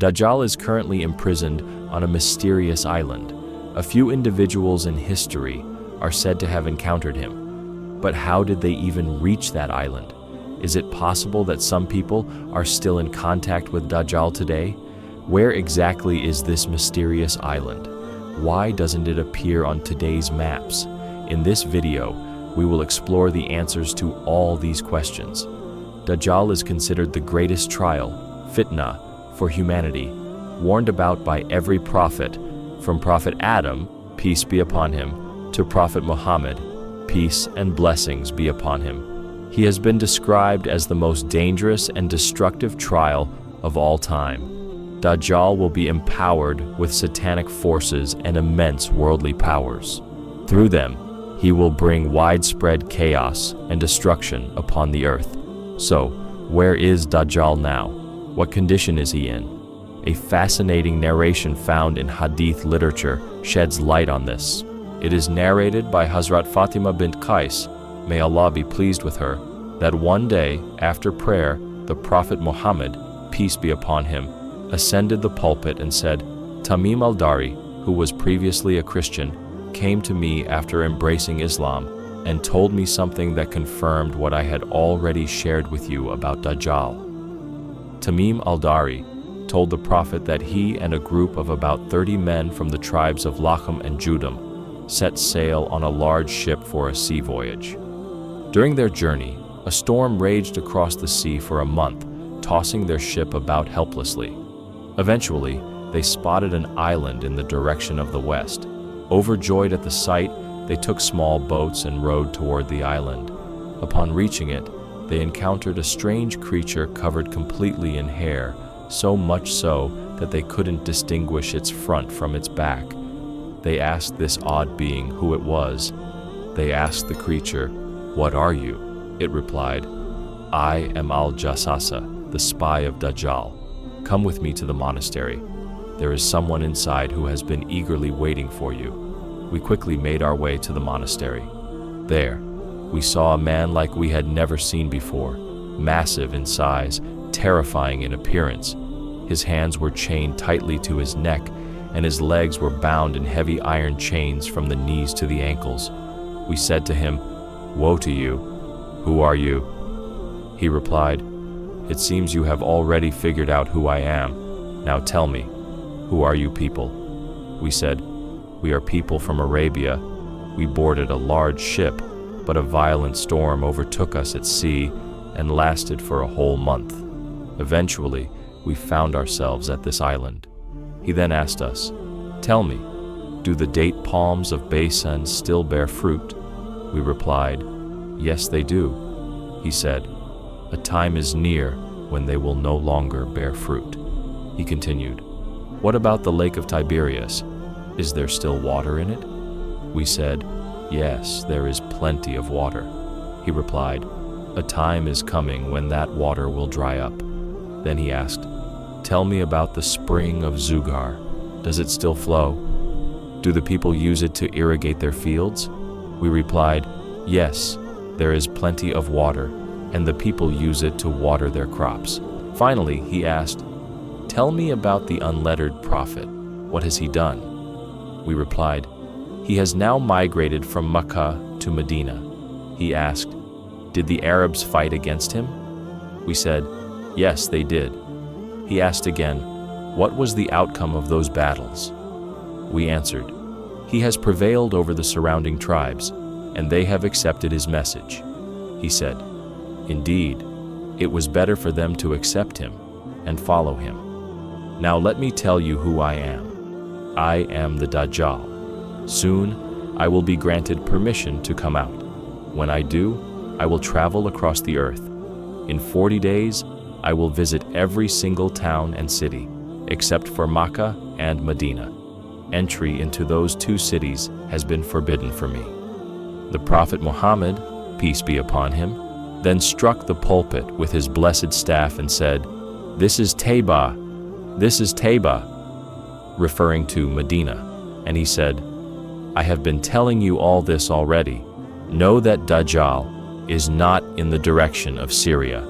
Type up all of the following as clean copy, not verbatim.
Dajjal is currently imprisoned on a mysterious island. A few individuals in history are said to have encountered him. But how did they even reach that island? Is it possible that some people are still in contact with Dajjal today? Where exactly is this mysterious island? Why doesn't it appear on today's maps? In this video, we will explore the answers to all these questions. Dajjal is considered the greatest trial, fitnah, for humanity, warned about by every prophet, from Prophet Adam, peace be upon him, to Prophet Muhammad, peace and blessings be upon him. He has been described as the most dangerous and destructive trial of all time. Dajjal will be empowered with satanic forces and immense worldly powers. Through them, he will bring widespread chaos and destruction upon the earth. So, where is Dajjal now? What condition is he in? A fascinating narration found in Hadith literature sheds light on this. It is narrated by Hazrat Fatima bint Qais, may Allah be pleased with her, that one day after prayer, the Prophet Muhammad, peace be upon him, ascended the pulpit and said, "Tamim al-Dari, who was previously a Christian, came to me after embracing Islam and told me something that confirmed what I had already shared with you about Dajjal." Tamim al-Dari told the Prophet that he and a group of about 30 men from the tribes of Lachem and Judam set sail on a large ship for a sea voyage. During their journey, a storm raged across the sea for a month, tossing their ship about helplessly. Eventually, they spotted an island in the direction of the west. Overjoyed at the sight, they took small boats and rowed toward the island. Upon reaching it, they encountered a strange creature covered completely in hair, so much so that they couldn't distinguish its front from its back. They asked this odd being who it was. They asked the creature, "What are you?" It replied, "I am al-Jassasa, the spy of Dajjal. Come with me to the monastery. There is someone inside who has been eagerly waiting for you." We quickly made our way to the monastery. There, we saw a man like we had never seen before, massive in size, terrifying in appearance. His hands were chained tightly to his neck, and his legs were bound in heavy iron chains from the knees to the ankles. We said to him, "Woe to you! Who are you?" He replied, "It seems you have already figured out who I am. Now tell me, who are you people?" We said, "We are people from Arabia. We boarded a large ship, but a violent storm overtook us at sea and lasted for a whole month. Eventually, we found ourselves at this island." He then asked us, "Tell me, do the date palms of Bokan still bear fruit?" We replied, "Yes, they do." He said, "A time is near when they will no longer bear fruit." He continued, "What about the Lake of Tiberias? Is there still water in it?" We said, "Yes, there is plenty of water." He replied, "A time is coming when that water will dry up." Then he asked, "Tell me about the spring of Zughar. Does it still flow? Do the people use it to irrigate their fields?" We replied, "Yes, there is plenty of water, and the people use it to water their crops." Finally, he asked, "Tell me about the unlettered prophet. What has he done?" We replied, "He has now migrated from Mecca to Medina." He asked, "Did the Arabs fight against him?" We said, "Yes, they did." He asked again, "What was the outcome of those battles?" We answered, "He has prevailed over the surrounding tribes, and they have accepted his message." He said, "Indeed, it was better for them to accept him and follow him. Now let me tell you who I am. I am the Dajjal. Soon, I will be granted permission to come out. When I do, I will travel across the earth. In 40 days, I will visit every single town and city, except for Makkah and Medina. Entry into those two cities has been forbidden for me." The Prophet Muhammad, peace be upon him, then struck the pulpit with his blessed staff and said, "This is Taiba, this is Taiba," referring to Medina. And he said, "I have been telling you all this already. Know that Dajjal is not in the direction of Syria."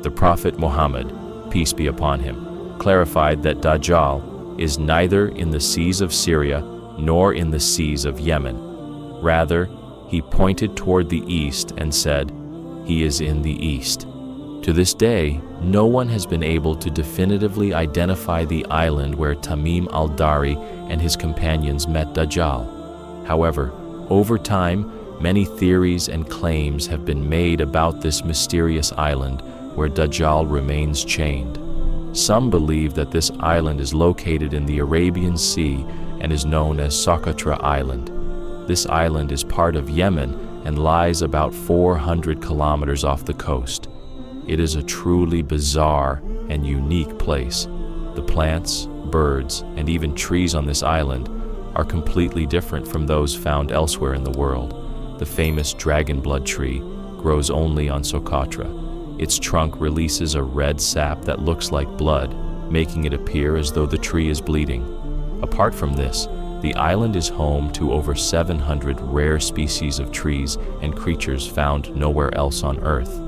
The Prophet Muhammad, peace be upon him, clarified that Dajjal is neither in the seas of Syria nor in the seas of Yemen. Rather, he pointed toward the east and said, "He is in the east." To this day, no one has been able to definitively identify the island where Tamim al-Dari and his companions met Dajjal. However, over time, many theories and claims have been made about this mysterious island where Dajjal remains chained. Some believe that this island is located in the Arabian Sea and is known as Socotra Island. This island is part of Yemen and lies about 400 kilometers off the coast. It is a truly bizarre and unique place. The plants, birds, and even trees on this island are completely different from those found elsewhere in the world. The famous dragon blood tree grows only on Socotra. Its trunk releases a red sap that looks like blood, making it appear as though the tree is bleeding. Apart from this, the island is home to over 700 rare species of trees and creatures found nowhere else on Earth.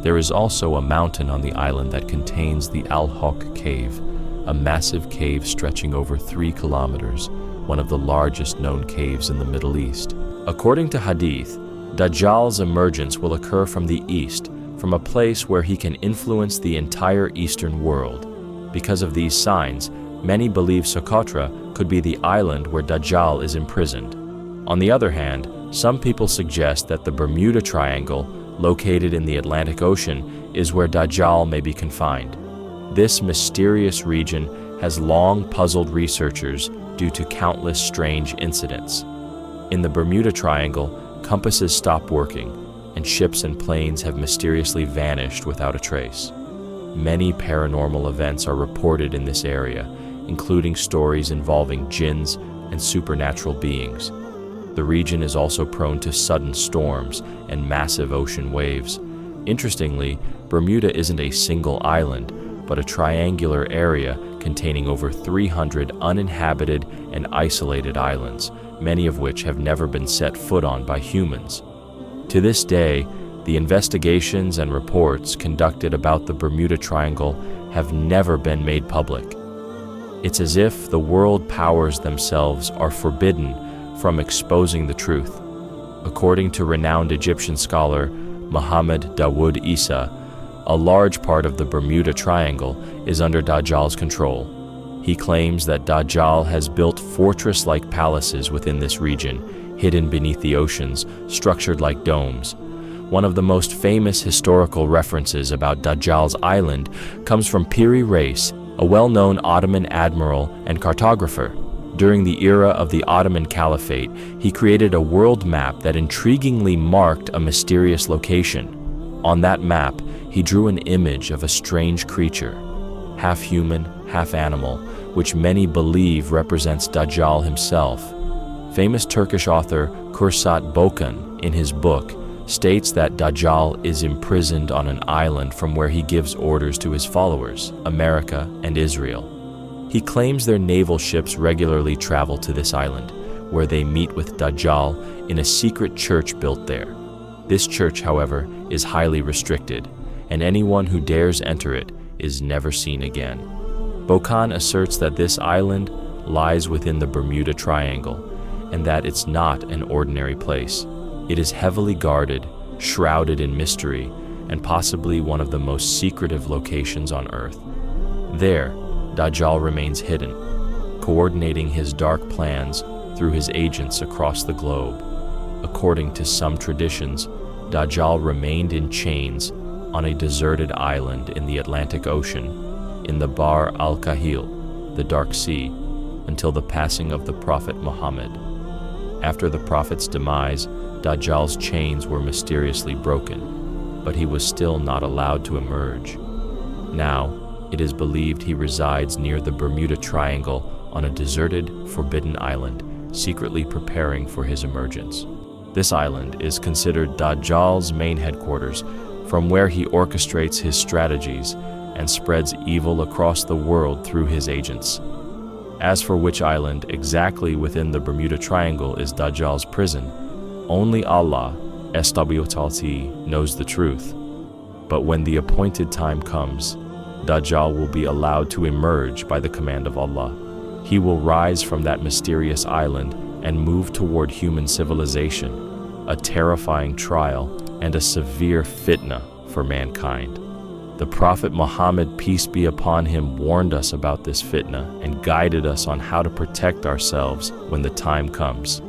There is also a mountain on the island that contains the Al-Hawk Cave, a massive cave stretching over 3 kilometers, one of the largest known caves in the Middle East. According to Hadith, Dajjal's emergence will occur from the east, from a place where he can influence the entire Eastern world. Because of these signs, many believe Socotra could be the island where Dajjal is imprisoned. On the other hand, some people suggest that the Bermuda Triangle, located in the Atlantic Ocean, is where Dajjal may be confined. This mysterious region has long puzzled researchers due to countless strange incidents. In the Bermuda Triangle, compasses stop working, and ships and planes have mysteriously vanished without a trace. Many paranormal events are reported in this area, including stories involving jinns and supernatural beings. The region is also prone to sudden storms and massive ocean waves. Interestingly, Bermuda isn't a single island, but a triangular area containing over 300 uninhabited and isolated islands, many of which have never been set foot on by humans. To this day, the investigations and reports conducted about the Bermuda Triangle have never been made public. It's as if the world powers themselves are forbidden from exposing the truth. According to renowned Egyptian scholar Muhammad Dawood Isa, a large part of the Bermuda Triangle is under Dajjal's control. He claims that Dajjal has built fortress-like palaces within this region, hidden beneath the oceans, structured like domes. One of the most famous historical references about Dajjal's island comes from Piri Reis, a well-known Ottoman admiral and cartographer. During the era of the Ottoman Caliphate, he created a world map that intriguingly marked a mysterious location. On that map, he drew an image of a strange creature, half human, half animal, which many believe represents Dajjal himself. Famous Turkish author Kursat Bokan, in his book, states that Dajjal is imprisoned on an island from where he gives orders to his followers, America and Israel. He claims their naval ships regularly travel to this island, where they meet with Dajjal in a secret church built there. This church, however, is highly restricted, and anyone who dares enter it is never seen again. Bokan asserts that this island lies within the Bermuda Triangle, and that it's not an ordinary place. It is heavily guarded, shrouded in mystery, and possibly one of the most secretive locations on Earth. There, Dajjal remains hidden, coordinating his dark plans through his agents across the globe. According to some traditions, Dajjal remained in chains on a deserted island in the Atlantic Ocean, in the Bahr al-Kahil, the Dark Sea, until the passing of the Prophet Muhammad. After the Prophet's demise, Dajjal's chains were mysteriously broken, but he was still not allowed to emerge. Now, it is believed he resides near the Bermuda Triangle on a deserted, forbidden island, secretly preparing for his emergence. This island is considered Dajjal's main headquarters, from where he orchestrates his strategies and spreads evil across the world through his agents. As for which island exactly within the Bermuda Triangle is Dajjal's prison, only Allah, SWT, knows the truth. But when the appointed time comes, Dajjal will be allowed to emerge by the command of Allah. He will rise from that mysterious island and move toward human civilization, a terrifying trial and a severe fitnah for mankind. The Prophet Muhammad, peace be upon him, warned us about this fitnah and guided us on how to protect ourselves when the time comes.